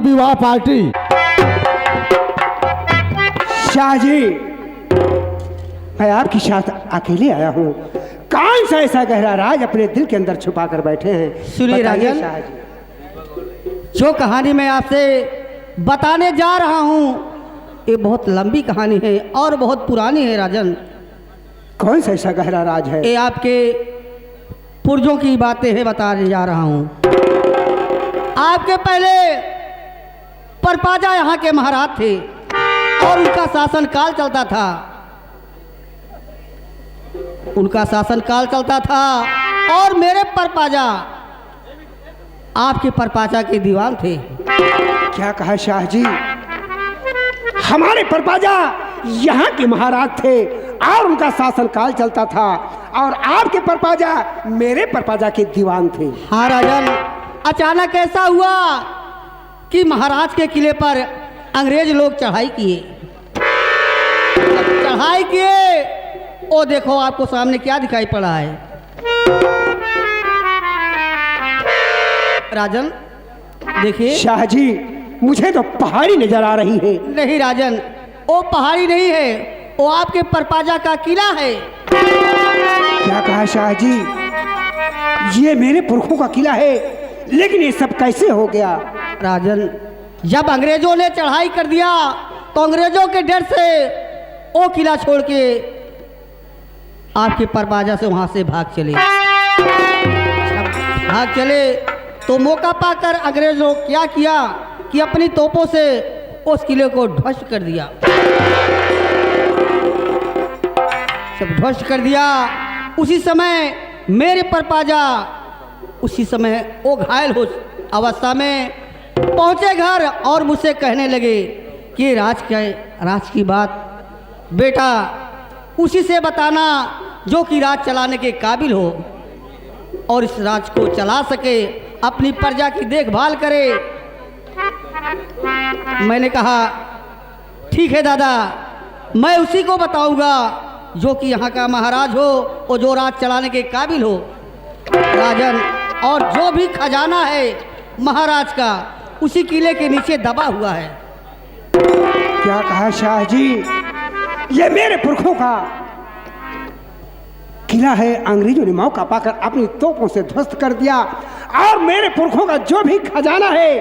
विवाह पार्टी। शाह जी, मैं आपके साथ अकेले आया हूँ। कौन सा ऐसा गहरा राज अपने दिल के अंदर छुपा कर बैठे हैं? सुनिए राजन, शाह जी। जो कहानी मैं आपसे बताने जा रहा हूँ ये बहुत लंबी कहानी है और बहुत पुरानी है राजन। कौन सा ऐसा गहरा राज है? ये आपके पुरजों की बातें है, बताने जा रहा हूँ। आपके पहले परपाजा यहाँ के महाराज थे और उनका शासन काल चलता था। उनका शासन काल चलता था और मेरे परपाजा आपके परपाजा के दीवान थे। क्या कहा शाह जी? हमारे परपाजा यहाँ के महाराज थे और उनका शासन काल चलता था और आपके परपाजा मेरे परपाजा के दीवान थे। हाँ राजन, अचानक ऐसा हुआ कि महाराज के किले पर अंग्रेज लोग चढ़ाई किए। ओ देखो आपको सामने क्या दिखाई पड़ा है राजन, देखिए। शाह जी, मुझे तो पहाड़ी नजर आ रही है। नहीं राजन, वो पहाड़ी नहीं है, वो आपके परपाजा का किला है। क्या कहा शाह जी? ये मेरे पुरखों का किला है, लेकिन ये सब कैसे हो गया? राजन, जब अंग्रेजों ने चढ़ाई कर दिया तो अंग्रेजों के डर से वो किला छोड़ के आपके परपाजा से वहां से भाग चले तो मौका पाकर अंग्रेजों क्या किया कि अपनी तोपों से उस किले को ध्वस्त कर दिया। सब ध्वस्त कर दिया। उसी समय मेरे परपाजा उसी समय वो घायल हो अवस्था में पहुंचे घर और मुझसे कहने लगे कि राज की बात बेटा उसी से बताना जो कि राज चलाने के काबिल हो और इस राज को चला सके, अपनी प्रजा की देखभाल करे। मैंने कहा ठीक है दादा, मैं उसी को बताऊंगा जो कि यहाँ का महाराज हो और जो राज चलाने के काबिल हो राजन। और जो भी खजाना है महाराज का उसी किले के नीचे दबा हुआ है। क्या कहा शाह जी? ये मेरे पुरखों का किला है, अंग्रेजों ने मौका पाकर अपनी तोपों से ध्वस्त कर दिया और मेरे पुरखों का जो भी खजाना है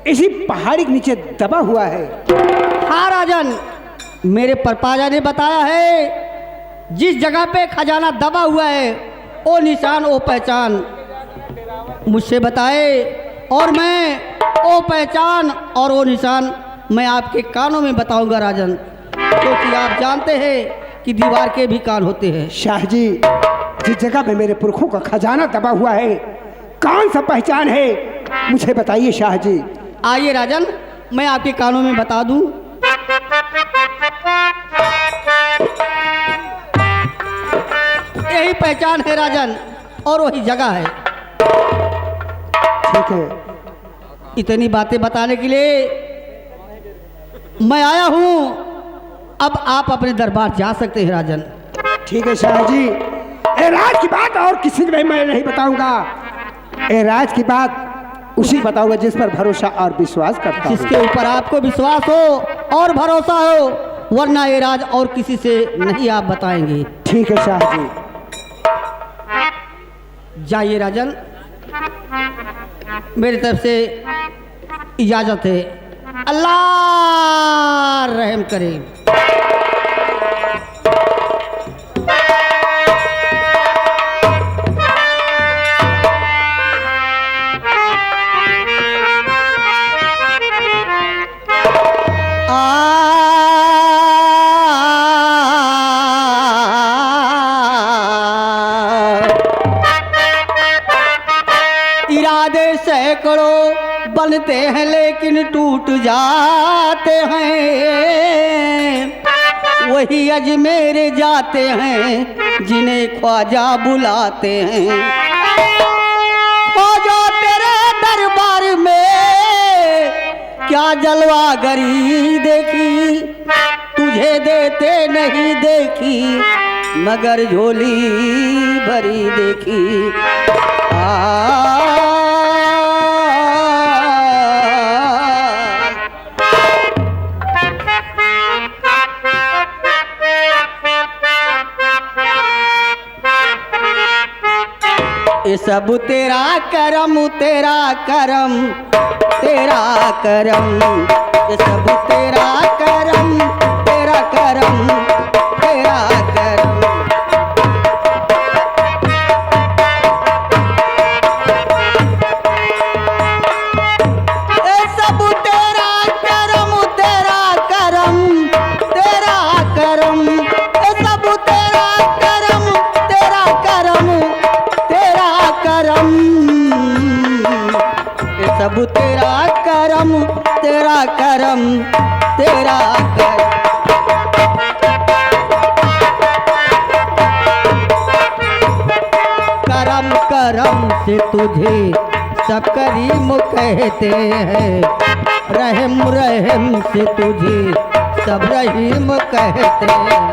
इसी पहाड़ी के नीचे दबा हुआ है। हाँ राजन, मेरे परपाजा ने बताया है जिस जगह पे खजाना दबा हुआ है वो निशान वो पहचान मुझसे बताए और मैं वो पहचान और वो निशान मैं आपके कानों में बताऊंगा राजन, क्योंकि आप जानते हैं कि दीवार के भी कान होते हैं। शाह जी, जिस जगह में मेरे पुरखों का खजाना दबा हुआ है कौन सा पहचान है मुझे बताइए शाह जी। आइए राजन, मैं आपके कानों में बता दूं। यही पहचान है राजन और वही जगह है। ठीक है, इतनी बातें बताने के लिए मैं आया हूं। अब आप अपने दरबार जा सकते हैं राजन। ठीक है शाह जी, ए राज की बात और किसी को मैं नहीं बताऊंगा। ए राज की बात उसी बताऊंगा जिस पर भरोसा और विश्वास करता हूं। जिसके ऊपर आपको विश्वास हो और भरोसा हो, वरना ये राज और किसी से नहीं आप बताएंगे। ठीक है शाह जी, जाइए राजन, मेरी तरफ से इजाजत है। अल्लाह रहम करे। इरादे सैकड़ों बनते हैं लेकिन टूट जाते हैं, वही अजमेर जाते हैं जिन्हें ख्वाजा बुलाते हैं। ख्वाजा तेरे दरबार में क्या जलवागरी देखी, तुझे देते नहीं देखी मगर झोली भरी देखी। सब तेरा करम, तेरा करम, तेरा करम, ये सब तेरा करम, तेरा करम, तेरा करम। ये सब तेरा करम, तेरा करम, तेरा करम, ये सब तेरा करम, तेरा करम, तेरा करम, ये सब तेरा करम, तेरा करम, तेरा करम। करम करम से तुझे सब करीम कहते हैं, रहम रहम से तुझे सब रहीम कहते हैं।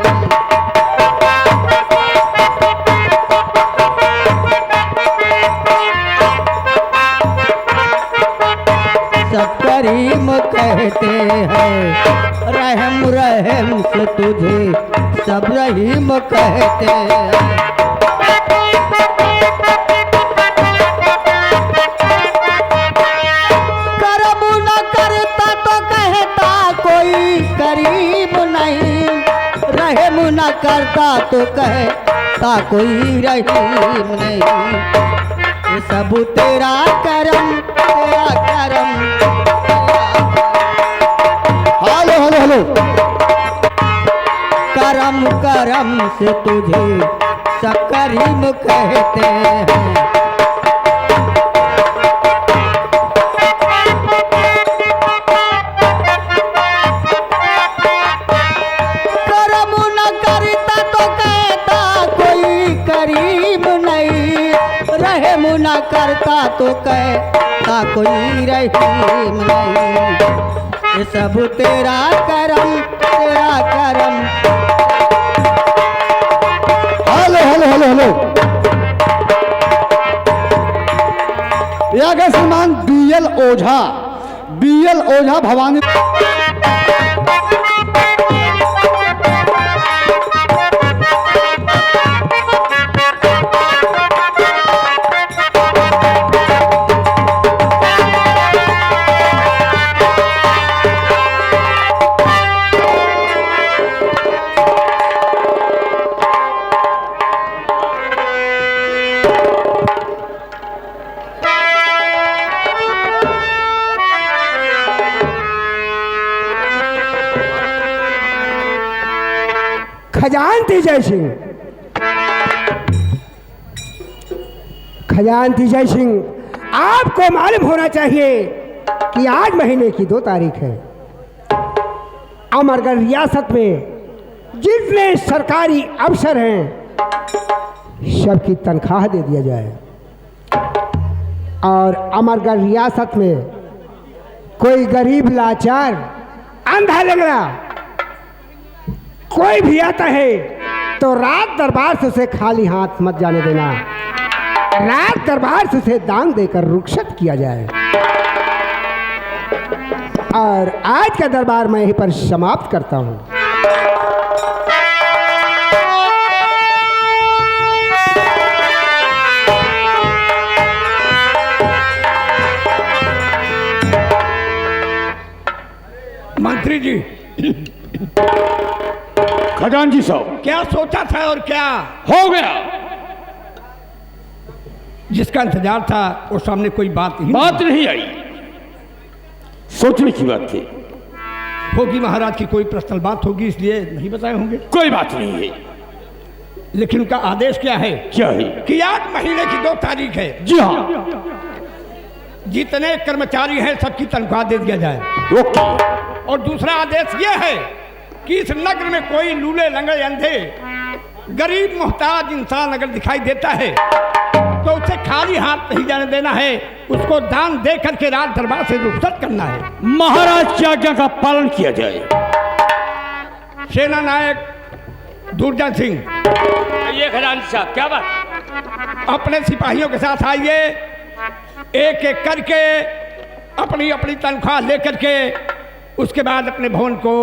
सब करीम कहते हैं, रहम रहम से तुझे सब रहीम कहते हैं। करम न करता तो कहता कोई करीब नहीं, रहम न करता तो कहता कोई रहीम नहीं। ये सब तेरा करम, तेरा करम, हेलो हेलो हेलो। करम करम से तुझे सब करीम कहते हैं। करम न करता तो कहता कोई करीब नहीं, रहम न करता तो कहता कोई रहीम नहीं। ये सब तेरा करम, तेरा करम। Hello hello hello hello. यह श्रीमान बीएल ओझा, बीएल ओझा भवानी। खजानती जय सिंह, खजानती जय सिंह, आपको मालूम होना चाहिए कि आज महीने की 2 तारीख है। अमरगढ़ रियासत में जितने सरकारी अफसर हैं सबकी तनख्वाह दे दिया जाए। और अमरगढ़ रियासत में कोई गरीब लाचार अंधा लंगड़ा कोई भी आता है तो रात दरबार से उसे खाली हाथ मत जाने देना। रात दरबार से उसे दान देकर रुखसत किया जाए। और आज का दरबार मैं यहीं पर समाप्त करता हूं। मंत्री जी, खजानजी साहब, क्या सोचा था और क्या हो गया? जिसका इंतजार था वो सामने कोई बात ही बात नहीं आई। सोचने की बात थी। होगी महाराज की कोई पर्सनल बात होगी इसलिए नहीं बताए होंगे। कोई बात नहीं है। लेकिन उनका आदेश क्या है? क्या है? कि आज महीने की 2 तारीख है। जी हाँ। जितने कर्मचारी हैं सबकी तनख्वाह दे दिया जाए। ओके। और दूसरा आदेश यह है कि इस नगर में कोई लूले लंगड़े अंधे गरीब मोहताज इंसान अगर दिखाई देता है तो उसे खाली हाथ नहीं जाने देना है, उसको दान दे करके रात दरबार से रुखसत करना है। महाराज की आज्ञा का पालन किया जाए। सेना नायक दुर्जन सिंह, ये खजानजी साहब, क्या बात? अपने सिपाहियों के साथ आइए, एक एक करके अपनी अपनी तनख्वाह लेकर के उसके बाद अपने भवन को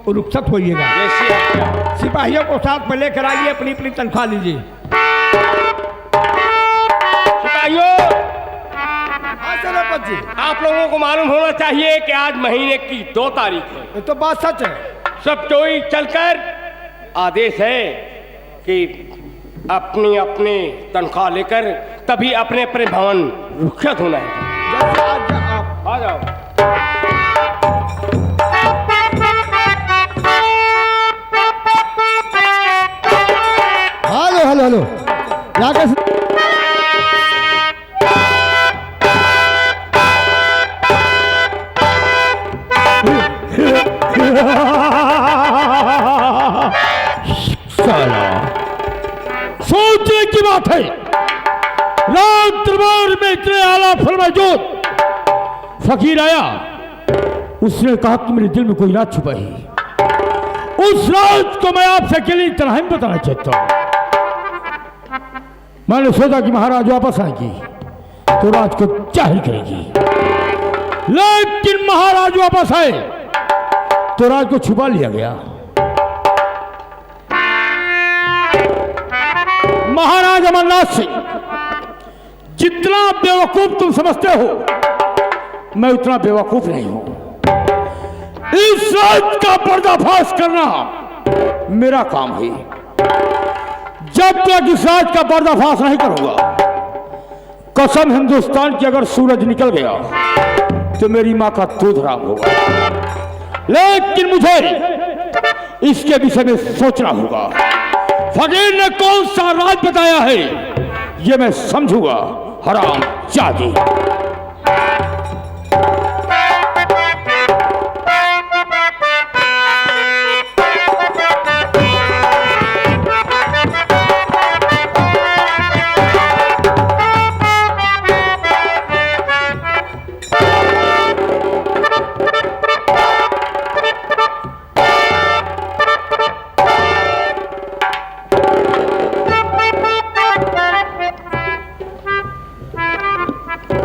रुखसत होइएगा। सिपाहियों को साथ में लेकर आइए, अपनी अपनी तनख्वाह लीजिए। सिपाहियों, हाँ सेनापति जी, आप लोगों को मालूम होना चाहिए कि आज महीने की 2 तारीख है। ये तो बात सच है। सब कोई चलकर आदेश है कि अपनी अपनी तनख्वाह लेकर तभी अपने अपने भवन रुखसत होना है। जैसे आज आप आ जाओ। हेलो हेलो हेलो राकेश साला सोचने की बात है, रात दरबार में इतने आला फरमाजोत फकीर आया, उसने कहा कि मेरे दिल में कोई राज छुपा है। उस राज को मैं आपसे अकेली तरह ही बताना चाहता हूं। मैंने सोचा कि महाराज वापस आएगी तो राज को जाहिर करेगी, लेकिन महाराज वापस आए तो राज को छुपा लिया गया। महाराज अमरनाथ सिंह, जितना बेवकूफ तुम समझते हो, मैं उतना बेवकूफ नहीं हूं। इस राज का पर्दाफाश करना मेरा काम है। जब तक इस राज का पर्दाफाश नहीं करूंगा, कसम हिंदुस्तान की, अगर सूरज निकल गया तो मेरी मां का दूध हराम होगा। लेकिन मुझे इसके विषय में सोचना होगा। फकीर ने कौन सा राज बताया है ये मैं समझूंगा। हराम जादी।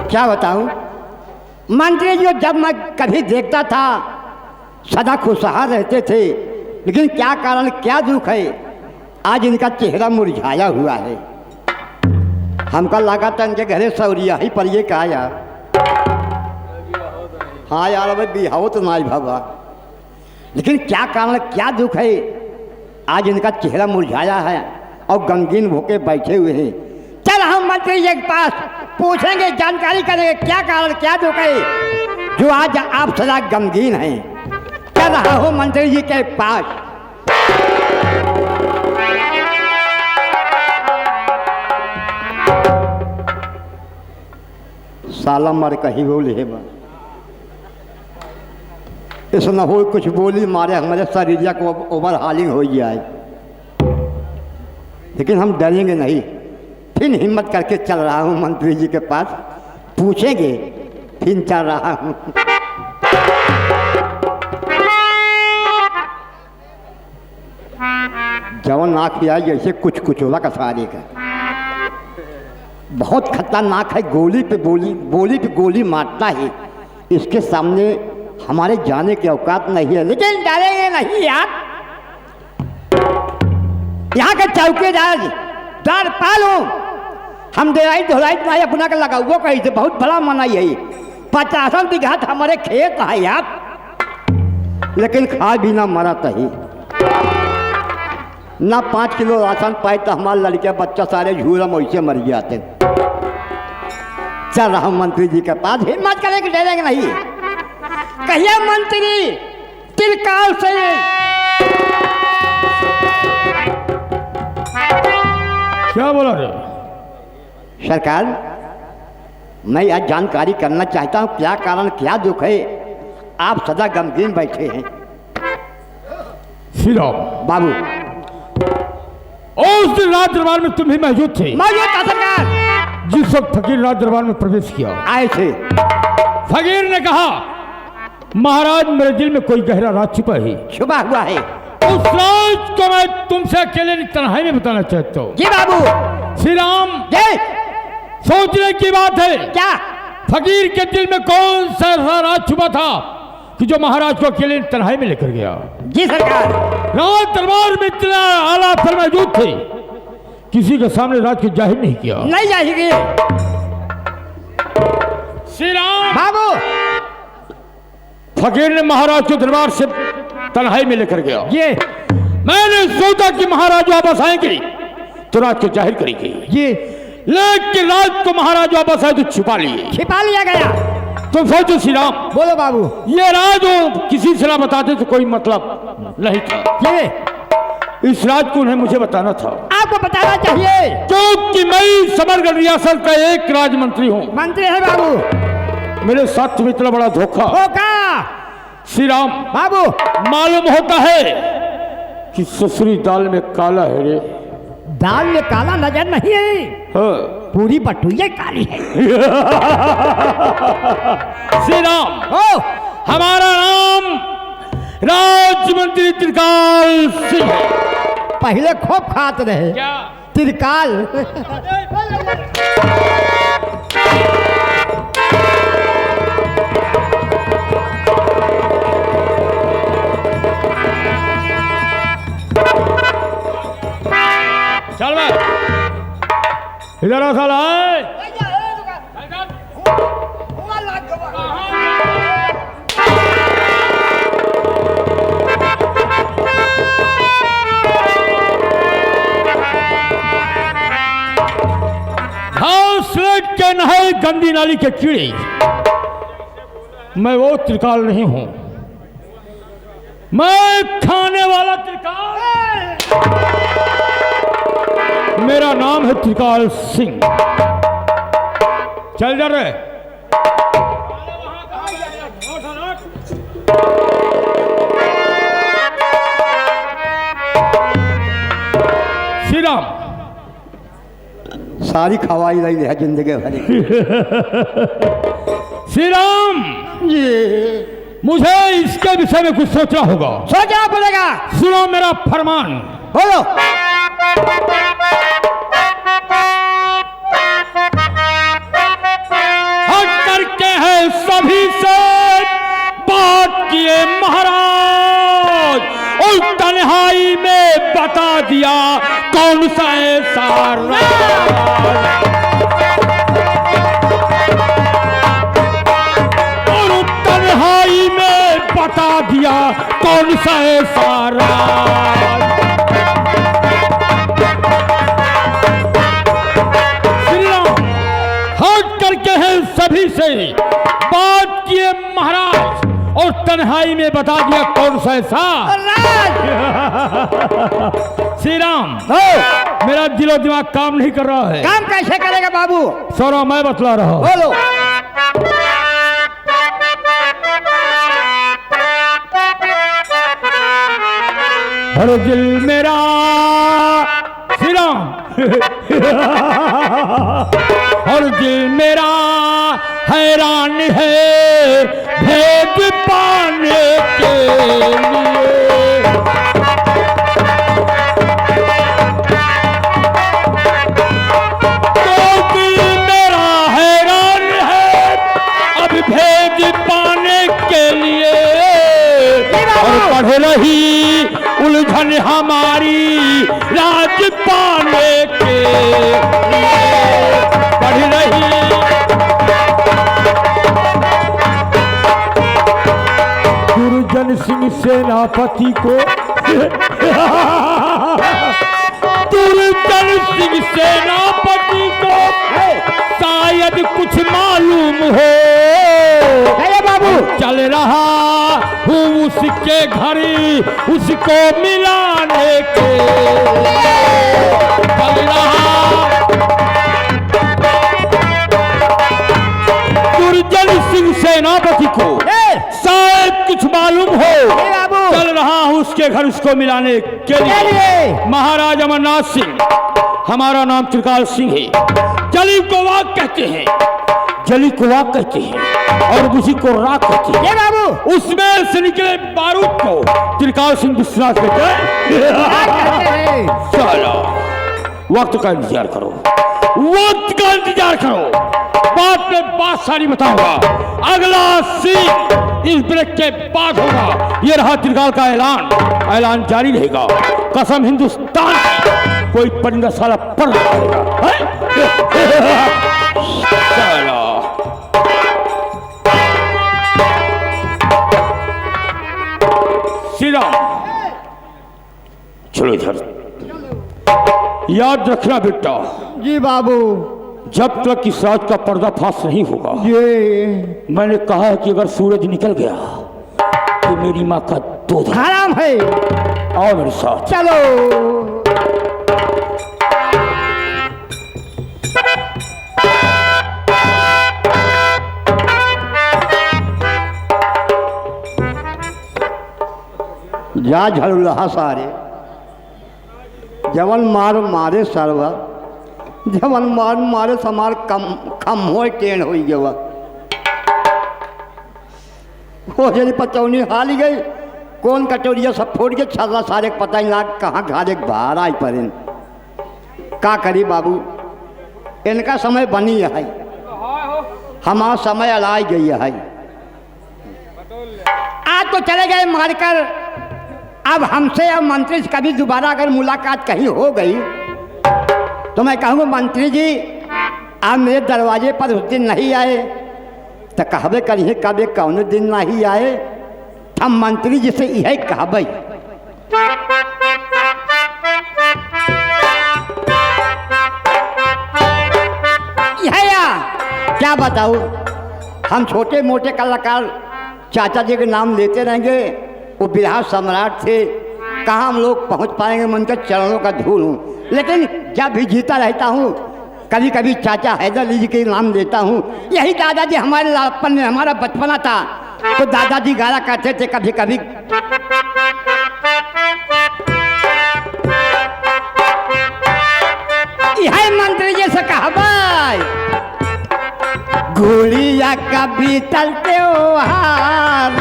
क्या बताऊं मंत्री जी, जब मैं कभी देखता था सदा खुशहाल रहते थे, लेकिन क्या कारण, क्या दुख है, आज इनका चेहरा मुरझाया हुआ है। हमका लगा था इनके घरे सौरिया ही पर ये कहा यार। हाँ यार, अब बिहाव तो ना बाबा, लेकिन क्या कारण, क्या दुख है, आज इनका चेहरा मुरझाया है और गमगीन होके बैठे हुए हैं। चल हम मंत्री जी के पास पूछेंगे, जानकारी करेंगे क्या कारण, क्या दुख है जो आज आप सदा गमगीन हैं। चल रहा हूँ मंत्री जी के पास। साला मर कही बोले है बा, ऐसा न हो कुछ बोली मारे हमारे शरीर को ओवर हालिंग हो जाए, लेकिन हम डरेंगे नहीं। फिर हिम्मत करके चल रहा हूँ मंत्री जी के पास, पूछेंगे, फिर चल रहा हूँ। जवन नाक किया जैसे कुछ कुचोला का सारे का, बहुत खतरनाक है। गोली पे गोली, बोली पे गोली मारता है। इसके सामने हमारे जाने की औकात नहीं है, लेकिन डरेंगे नहीं यार। यहाँ के चौकीदार दार पालो, हम देराई धोलाई नहीं अपना के लगा वो कही थे, बहुत बड़ा मनाई है। 50 बीघा हमारे खेत है यार, लेकिन खा भी ना मरा तही ना 5 किलो राशन पाए तो हमारे लड़के बच्चा सारे झूरम वैसे मर जाते। चल रहा हूँ मंत्री जी के पास, हिम्मत करेंगे, डरेंगे नहीं। कहिए मंत्री तिरकाल से क्या बोला रे? सरकार, मैं आज जानकारी करना चाहता हूँ, क्या कारण, क्या दुख है, आप सदा गमगीन बैठे हैं। फिर आओ बाबू, उस दिन राज दरबार में तुम ही मौजूद थे, मौजूद था सरकार। जिस वक्त फकीर राज दरबार में प्रवेश किया। आए थे। फकीर ने कहा, महाराज मेरे दिल में कोई गहरा राज छुपा है। छुपा हुआ है। उस राज को मैं तुमसे अकेले तन्हाई में बताना चाहता हूँ। जी बाबू। श्री राम, जय। सोचने की बात है, क्या फकीर के दिल में कौन सा राज छुपा था कि जो महाराज को अकेले तन्हाई में लेकर गया? जी सरकार। राज दरबार में इतना आला पर मौजूद थे, किसी के सामने राज को जाहिर नहीं किया। नहीं जाएगी। श्री राम। बाबू फकीर ने महाराज के दरबार से तन्हाई में लेकर गया। ये मैंने सोचा कि महाराज वापस आएंगे तो रात को जाहिर करेंगे, ये लेकिन रात को महाराज वापस आए तो छुपा लिए। छिपा लिया गया। तो सोचो श्री राम, बोलो बाबू। ये राज हो किसी से ना बताते तो कोई मतलब नहीं था। ये इस राज को उन्हें मुझे बताना था, आपको बताना चाहिए। क्योंकि मैं समग्र रियासत का एक राजमंत्री हूँ। मंत्री है बाबू। मेरे साथ में इतना बड़ा धोखा। होगा श्री राम, बाबू। मालूम होता है कि ससुरी दाल में काला है रे। दाल में काला नजर नहीं है, हाँ। पूरी बटुइया काली है। श्री राम, ओ हमारा नाम राजमंत्री त्रिकाल सिंह है। पहले खूब खाते रहे। क्या? त्रिकाल। चल मैं इधर आ साला। घासलेट के नहाए गंदी नाली के कीड़े, मैं वो त्रिकाल नहीं हूं, मैं खाने वाला त्रिकाल। मेरा नाम है त्रिकाल सिंह। चल जा रहे। श्री राम, सारी खवाई रही है जिंदगी भरी। श्री राम जी मुझे इसके विषय में कुछ सोचना होगा। सोचना पड़ेगा। सुनो मेरा फरमान। बोलो। हट करके है सभी से बात किए महाराज, और तन्हाई में बता दिया कौन सा ऐसा राज। और तन्हाई में बता दिया कौन सा ऐसा राज। करके हैं सभी से बात किए महाराज, और तन्हाई में बता दिया कौन सा ऐसा। श्री राम, मेरा दिलो दिमाग काम नहीं कर रहा है। काम कैसे करेगा बाबू? सौरा मैं बतला रहा हूं। बोलो। हर दिल मेरा श्री राम और दिल मेरा हैरान है भेद पाने के लिए। तो दिल मेरा हैरान है अब भेद पाने के लिए, और पढ़ रही उलझन हमारी राज पाने के लिए, पढ़ रही। दुर्जन सिंह सेनापति को दुर्जन सिंह सेनापति को शायद कुछ मालूम हो। बाबू चल रहा हूँ उसके घर उसको मिलाने के, चल रहा दुर्जन सिंह सेनापति को शायद कुछ मालूम हो। चल रहा हूँ उसके घर उसको मिलाने के लिए। महाराज अमरनाथ सिंह, हमारा नाम त्रिकाल सिंह है। जली को वाक कहते हैं, जली को वाक कहते हैं, और बुझी को राख कहते हैं। बाबू उसमें से निकले बारूद को त्रिकाल सिंह विश्वास कहते हैं। चलो वक्त का इंतजार करो, वक्त का इंतजार करो, बात में बात सारी बताऊंगा। अगला सीन इस ब्रेक के बाद होगा। ये रहा त्रिकाल का ऐलान, ऐलान जारी रहेगा। कसम हिंदुस्तान की, कोई परिंदा साला पर चलो चलो इधर। याद रखना बेटा, जी बाबू। जब तक इस राज का पर्दाफाश नहीं होगा, ये मैंने कहा है कि अगर सूरज निकल गया तो मेरी माँ का दूध हराम है। आओ मेरे साथ। चलो। जा झलुलहा सारे जवन मार मारे सरवा, जवन मार मारे समार कम हो टेन हो गवा हो जनी पचौनी हाल गई। कौन कटोरिया सब फोड़ के छर्रा सारे पता ही लाग कहाँ घारे बाहर आई पड़े। का करी बाबू, इनका समय बनी है, हमारा समय अलाई गई है। आज तो चले गए मारकर, अब हमसे अब मंत्री से कभी दोबारा अगर मुलाकात कहीं हो गई तो मैं कहूँगा मंत्री जी आप मेरे दरवाजे पर उस दिन नहीं आए तो कहबे करिए कभी कौन दिन नहीं आए। हम मंत्री जी से यही कहबे। क्या बताऊँ, हम छोटे मोटे कलाकार चाचा जी के नाम लेते रहेंगे। वो बिहार सम्राट थे, कहाँ हम लोग पहुँच पाएंगे, मैं उनके चरणों का धूल हूँ। लेकिन जब भी जीता रहता हूँ कभी कभी चाचा हैदर अली जी के नाम लेता हूँ। यही दादाजी हमारे लाड़पन में हमारा बचपना था तो दादाजी गाया करते थे कभी कभी। यही मंत्री जी से कहबाई, गोलिया कभी तलते हो हार,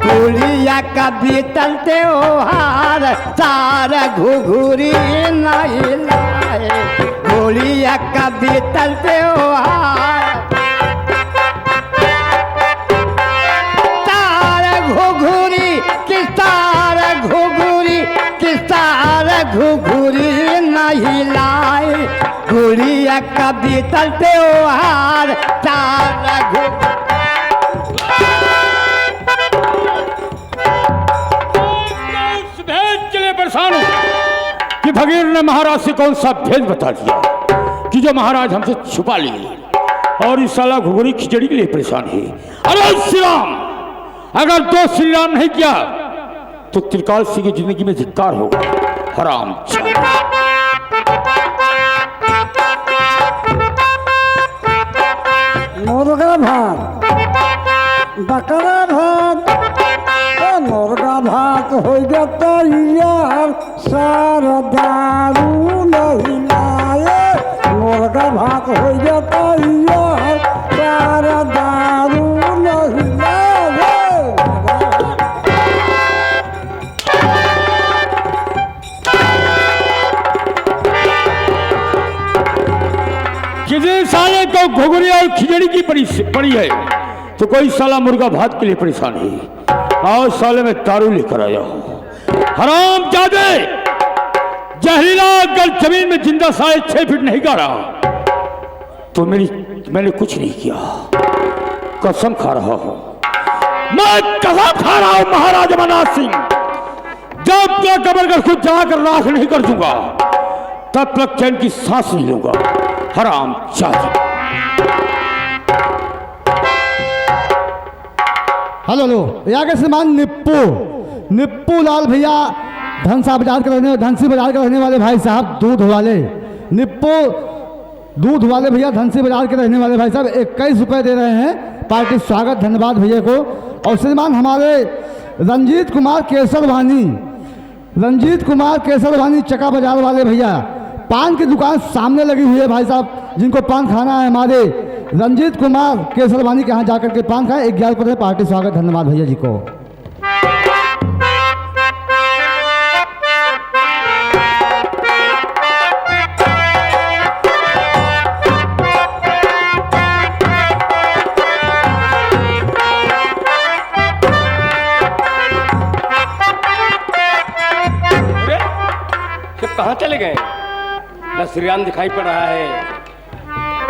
गोलिया कभी तलते हो हार, सारा घुघुरी नहीं लाए, गोलिया कभी तलते हो हार, सारा घुघुरी किसारा घुघुरी किसारा घुघुरी नहीं लाए, गोलिया कभी तलते हो हार, सारा घुघुरी। परेशान हूं कि फकीर ने महाराज से कौन सा भेद बता दिया कि जो महाराज हमसे छुपा लिए और इस साला घुघुरी खिचड़ी के लिए परेशान है। अरे श्री राम, अगर तो श्री राम नहीं किया तो त्रिकाल सिंह की जिंदगी में धिक्कार होगा। हराम मुर्गा भात, बकरा भात, मुर्गा भात हो जाता यार, सारा दारू नहीं लाए, मुर्गा भात हो जाता यार, सारा दारू नहीं लाए। किसी साले को घुघुरी और खिचड़ी की पड़ी है तो कोई साला मुर्गा भात के लिए परेशान है। और साले में दारू लेकर आया हूं। हराम जादे, जहरीला अगर जमीन में जिंदा साले 6 फीट नहीं गाड़ा तो मैंने कुछ नहीं किया। कसम खा रहा हूं, मैं कसम खा रहा हूं महाराज अमरनाथ सिंह, जब तक अमरगढ़ को जाकर राख नहीं कर दूंगा तब तक चैन की सांस नहीं लूंगा। हराम जादे। हेलो लो, यहाँ के श्रीमान निप्पू लाल भैया धनसा बाजार के धनसी बाजार के रहने वाले भाई साहब, दूध वाले निप्पू दूध वाले भैया धनसी बाजार के रहने वाले भाई साहब 21 रुपये दे रहे हैं पार्टी स्वागत, धन्यवाद भैया को। और श्रीमान हमारे रंजीत कुमार केसर वानी चका बाजार वाले भैया, पान की दुकान सामने लगी हुई है भाई साहब, जिनको पान खाना है हमारे रंजीत कुमार केसरवानी के यहाँ जाकर के पान खाए। 11 रुपये पार्टी स्वागत, धन्यवाद भैया जी को। सब कहाँ चले गए? न श्री राम दिखाई पड़ रहा है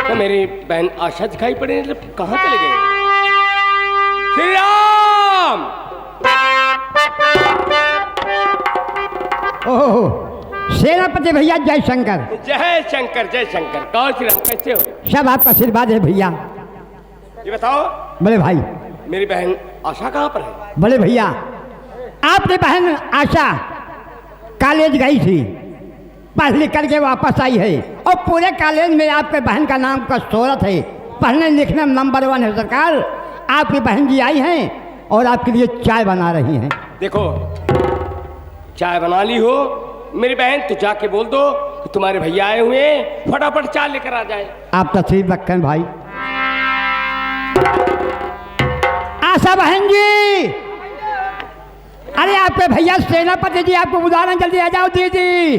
तो मेरी बहन आशा दिखाई पड़े, कहाँ चले गए? श्री राम! ओहो सेनापति भैया जय शंकर। जय शंकर जय शंकर। कौन श्री राम, कैसे हो? सब आपका आशीर्वाद है भैया। ये बताओ बड़े भाई, मेरी बहन आशा कहाँ पर है? बड़े भैया आपकी बहन आशा कॉलेज गई थी, पढ़ लिख करके वापस आई है और पूरे कॉलेज में आपके बहन का नाम का शोहरत है, पढ़ने लिखने में नंबर 1 है सरकार। आपकी बहन जी आई हैं और आपके लिए चाय बना रही हैं। देखो चाय बना ली हो मेरी बहन, तो जाके बोल दो कि तुम्हारे भैया आए हुए हैं, फटाफट चाय लेकर आ जाए। आप तस्वीर रखें भाई। आशा बहन जी, अरे आपके भैया सेनापति जी आपको बुला रहे हैं, जल्दी आ जाओ दीदी।